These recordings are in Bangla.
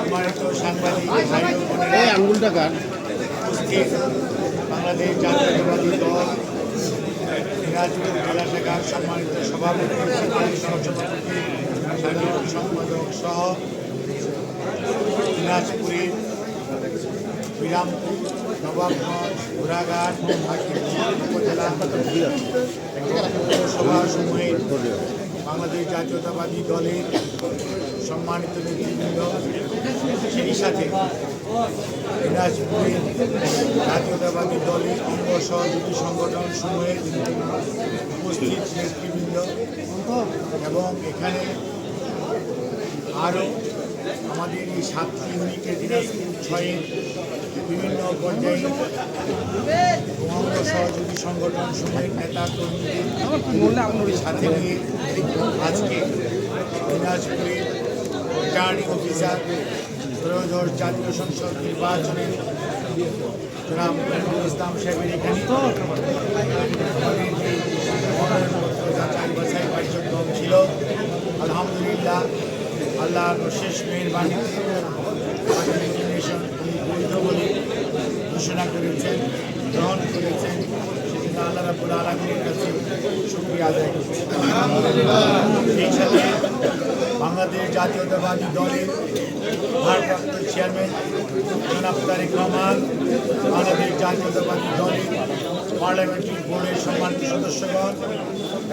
সম্মানিত সাংবাদিক আঙ্গুলটা কার উপস্থিত বাংলাদেশ জাতীয়তাবাদী দল দিনাজপুর জেলা শাখার সম্মানিত সভাপতি সহসভাপতি সাধারণ সম্পাদক সহ দিনাজপুরের বিরামপুর নবাবগঞ্জ ঘোড়াঘাট উপজেলা পৌরসভাসমূহের বাংলাদেশ জাতীয়তাবাদী দলের সম্মানিত নেতৃবৃন্দ, সেই সাথে দিনাজপুরের জাতীয়তাবাদী দলের অঙ্গ সহযোগী সংগঠন সমূহের উপস্থিত নেতৃবৃন্দ এবং এখানে আরও আমাদের এই 7টি ইউনিটের দিনাজপুর 6-এর বিভিন্ন পর্যায়ে অঙ্গ সহযোগী সংগঠন সমূহের নেতা কর্মীদের সাথে নিয়ে আজকে দিনাজপুরের রিটার্নিং অফিসার ত্রয়োদশ জাতীয় সংসদ নির্বাচনে জনাব ইসলাম সাহেবের এখানে মনোনয়নপত্র যাচাই বাছাই কার্যক্রম ছিল। আলহামদুলিল্লাহ, আল্লাহর শেষ মেহরবানি উনি বৈধ বলে ঘোষণা করেছেন, গ্রহণ করেছেন, সেজন্য আল্লাহ রাব্বুল আলামিনের কাছে শুকরিয়া আদায় করছি। এই সাথে বাংলাদেশ জাতীয়তাবাদী দলের ভারপ্রাপ্ত চেয়ারম্যান জনাব তারেক রহমান, বাংলাদেশ জাতীয়তাবাদী দলের পার্লামেন্টারি বোর্ডের সম্মানিত সদস্যগণ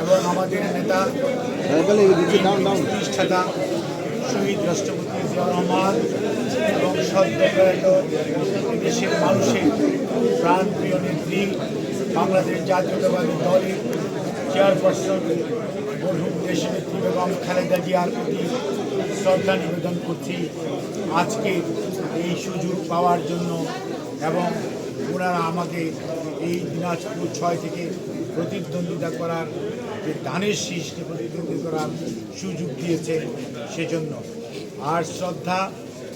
এবং আমাদের নেতা প্রতিষ্ঠাতা শহীদ রাষ্ট্রপতি জিয়াউর রহমান এবং সদ্যপ্রয়াত দেশের মানুষের প্রাণপ্রিয় নেত্রী বাংলাদেশ জাতীয়তাবাদী দলের চেয়ারপারসন মরহুম দেশনেত্রী বেগম খালেদা জিয়ার প্রতি শ্রদ্ধা নিবেদন করছি আজকে এই সুযোগ পাওয়ার জন্য এবং ওনারা আমাকে এই দিনাজপুর 6 থেকে প্রতিদ্বন্দ্বিতা করার যে দানের শীর্ষে প্রতিদ্বন্দ্বিতা করার সুযোগ দিয়েছে সেজন্য। আর শ্রদ্ধা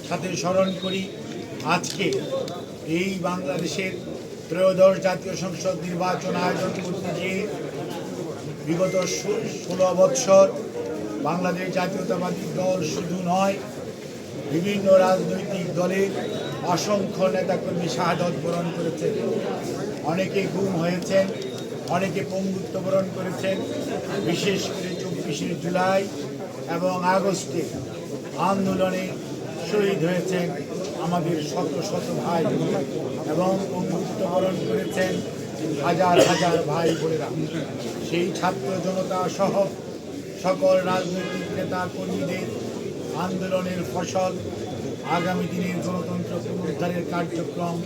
সাথে স্মরণ করি আজকে এই বাংলাদেশের ত্রয়োদশ জাতীয় সংসদ নির্বাচন আয়োজন করতে গিয়ে বিগত 16 বৎসর বাংলাদেশ জাতীয়তাবাদী দল শুধু নয়, বিভিন্ন রাজনৈতিক দলের অসংখ্য নেতাকর্মী শাহাদত বরণ করেছেন, অনেকে গুম হয়েছেন, অনেকে পঙ্গুত্ব বরণ করেছেন। বিশেষ করে 24শে জুলাই এবং আগস্টে আন্দোলনে শহীদ হয়েছেন আমাদের শত শত ভাই এবং পঙ্গুত্ব বরণ করেছেন হাজার হাজার ভাই বোনেরা। সেই ছাত্র জনতা সহ সকল রাজনৈতিক নেতা কর্মীদের আন্দোলনের ফসল আগামী দিনের গণতন্ত্র পুনরুদ্ধারের কার্যক্রম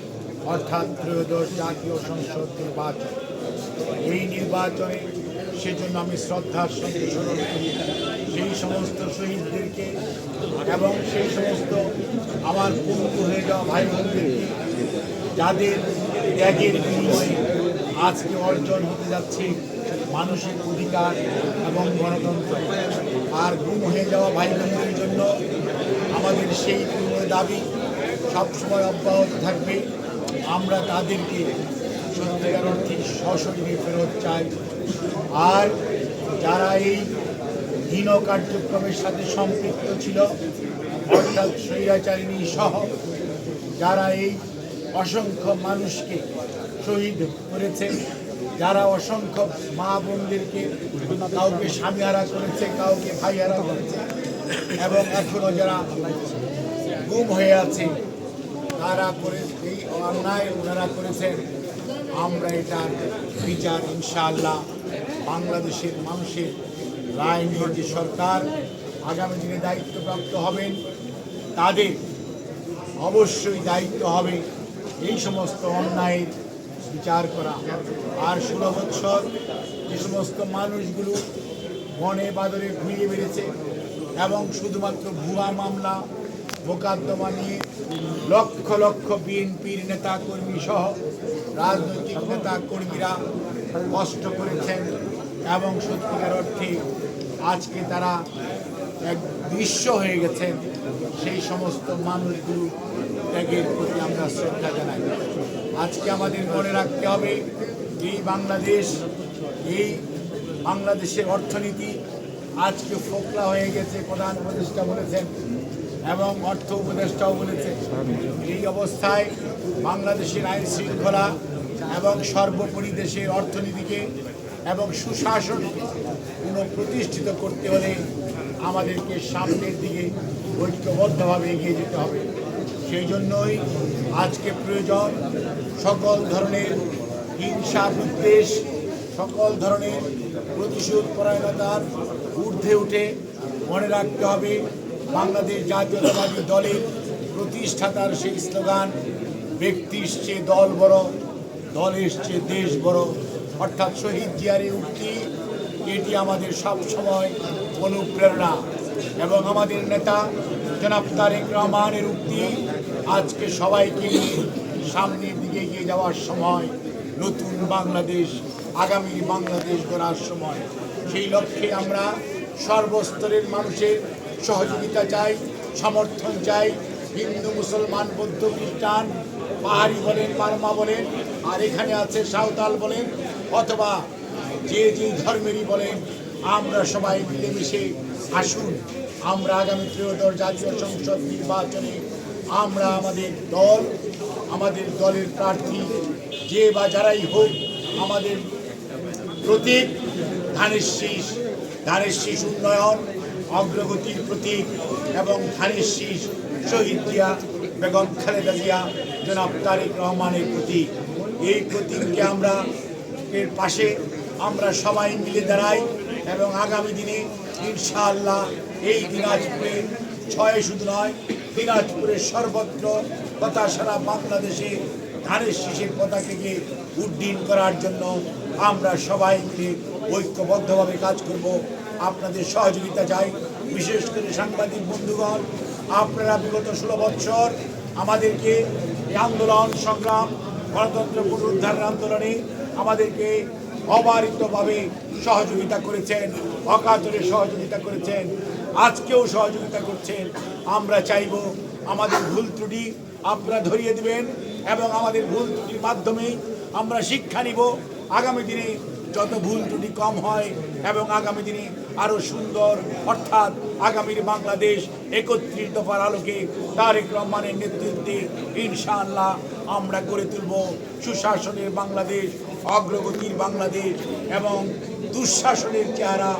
অর্থাৎ ত্রয়োদশ জাতীয় সংসদ নির্বাচন। এই নির্বাচনে সেজন্য আমি শ্রদ্ধার সঙ্গে স্মরণ করি সেই সমস্ত শহীদদেরকে এবং সেই সমস্ত আমার পঙ্গু হয়ে যাওয়া ভাই বোনদেরকে যাদের ত্যাগের বিনিময়ে আজকে অর্জন হতে যাচ্ছে মানুষের অধিকার এবং গণতন্ত্র। আর গুম হয়ে যাওয়া ভাই বোনদের জন্য আমাদের সেই পূর্ণ দাবি সবসময় অব্যাহত থাকবে। আমরা তাদেরকে সত্যিকার অর্থে সশরীরে ফেরত চাই। আর যারা এই হীন কার্যক্রমের সাথে সম্পৃক্ত ছিল অর্থাৎ স্বৈরাচারিণী সহ যারা এই অসংখ্য মানুষকে শহীদ করেছে, যারা অসংখ্য মা বোনদেরকে কাউকে স্বামীহারা করেছে, কাউকে ভাইহারা করেছে এবং এখনও যারা গুম হয়ে আছে তারা করে এই অন্যায় ওনারা করেছেন, আমরা এটার বিচার ইনশাআল্লাহ বাংলাদেশের মানুষের রায় নিয়ে যে সরকার আগামী দিনে দায়িত্বপ্রাপ্ত হবেন তাদের অবশ্যই দায়িত্ব হবে এই সমস্ত অন্যায়ের বিচার করা। আর 16 বৎসর যে সমস্ত মানুষগুলো বনে বাদরে ঘুরিয়ে বেড়েছে এবং শুধুমাত্র ভুয়া মামলা মোকদ্দমা নিয়ে লক্ষ লক্ষ বিএনপির নেতা কর্মী সহ রাজনৈতিক নেতা কর্মীরা কষ্ট করেছেন এবং সত্যিকার অর্থে আজকে তারা এক দৃশ্য হয়ে গেছেন, সেই সমস্ত মানুষগুলো ত্যাগের প্রতি আমরা শ্রদ্ধা জানাই। আজকে আমাদের মনে রাখতে হবে এই বাংলাদেশের অর্থনীতি আজকে ফোকলা হয়ে গেছে, প্রধান উপদেষ্টা বলেছেন এবং অর্থ উপদেষ্টাও বলেছে। এই অবস্থায় বাংলাদেশের আইন শৃঙ্খলা এবং সর্বোপরি দেশের অর্থনীতিকে এবং সুশাসনকে পুনঃপ্রতিষ্ঠিত করতে হলে আমাদেরকে সামনের দিকে ঐক্যবদ্ধভাবে এগিয়ে যেতে হবে। সেই জন্যই আজকে প্রয়োজন সকল ধরনের হিংসা বিদ্বেষ, সকল ধরনের প্রতিশোধ পরায়ণতার ঊর্ধ্বে উঠে মনে রাখতে হবে বাংলাদেশ জাতীয়তাবাদী দলের প্রতিষ্ঠাতার সেই স্লোগান, ব্যক্তির চেয়ে দল বড়, দলের চেয়ে দেশ বড়, অর্থাৎ শহীদ জিয়ার এই উক্তি, এটি আমাদের সব সময় অনুপ্রেরণা এবং আমাদের নেতা জনাব তারেক রহমানের উক্তি আজকে সবাইকে নিয়ে সামনের দিকে এগিয়ে যাওয়ার সময়, নতুন বাংলাদেশ, আগামী বাংলাদেশ গড়ার সময়। সেই লক্ষ্যে আমরা সর্বস্তরের মানুষের সহযোগিতা চাই, সমর্থন চাই। হিন্দু, মুসলমান, বৌদ্ধ, খ্রিস্টান, পাহাড়ি বলেন, বার্মা বলেন, আর এখানে আছে সাঁওতাল বলেন, অথবা যে ধর্মেরই বলেন, আমরা সবাই মিলেমিশে আসুন। আমরা আগামী ত্রয়োদশ জাতীয় সংসদ নির্বাচনে আমরা আমাদের দলের প্রার্থী যে বা যারাই হোক, আমাদের প্রতীক ধানের শীষ উন্নয়ন অগ্রগতির প্রতীক এবং ধানের শীষ শহীদ জিয়া বেগম খালেদা জিয়া জনাব তারেক রহমানের প্রতীক। এই প্রতীককে আমরা এর পাশে আমরা সবাই মিলে দাঁড়াই এবং আগামী দিনে ইনশাআল্লাহ এই দিনাজপুরে ছয় শুধু নয়, দিনাজপুরের সর্বত্র তথা সারা বাংলাদেশে ধানের শীষের পতাকাকে উড্ডীন করার জন্য আমরা সবাই মিলে ঐক্যবদ্ধভাবে কাজ করব। আপনাদের সহযোগিতা চাই, বিশেষ করে সাংবাদিক বন্ধুগণ। আপনারা বিগত 16 বৎসর আমাদেরকে এই আন্দোলন সংগ্রাম, গণতন্ত্র পুনরুদ্ধারের আন্দোলনে আমাদেরকে অবারিতভাবে সহযোগিতা করেছেন, অকাতরে সহযোগিতা করেছেন, আজকেও সহযোগিতা করছেন। আমরা চাইব আমাদের ভুল ত্রুটি আপনারা ধরিয়ে দিবেন এবং আমাদের ভুল ত্রুটির মাধ্যমেই আমরা শিক্ষা নিব। আগামী দিনে যত ভুল ত্রুটি কম হয় এবং আগামী দিনে আরও সুন্দর, অর্থাৎ আগামীর বাংলাদেশ 31 দফার আলোকে তারেক রহমানের নেতৃত্বে ইনশাআল্লাহ আমরা গড়ে তুলব সুশাসনের বাংলাদেশ, অগ্রগতির বাংলাদেশ এবং দুঃশাসনের চেহারা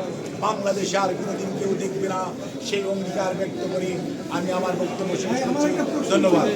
বাংলাদেশে আর কোনোদিন কেউ দেখবে না। সেই অঙ্গীকার ব্যক্ত করে আমি আমার বক্তব্য শেষ করছি। ধন্যবাদ।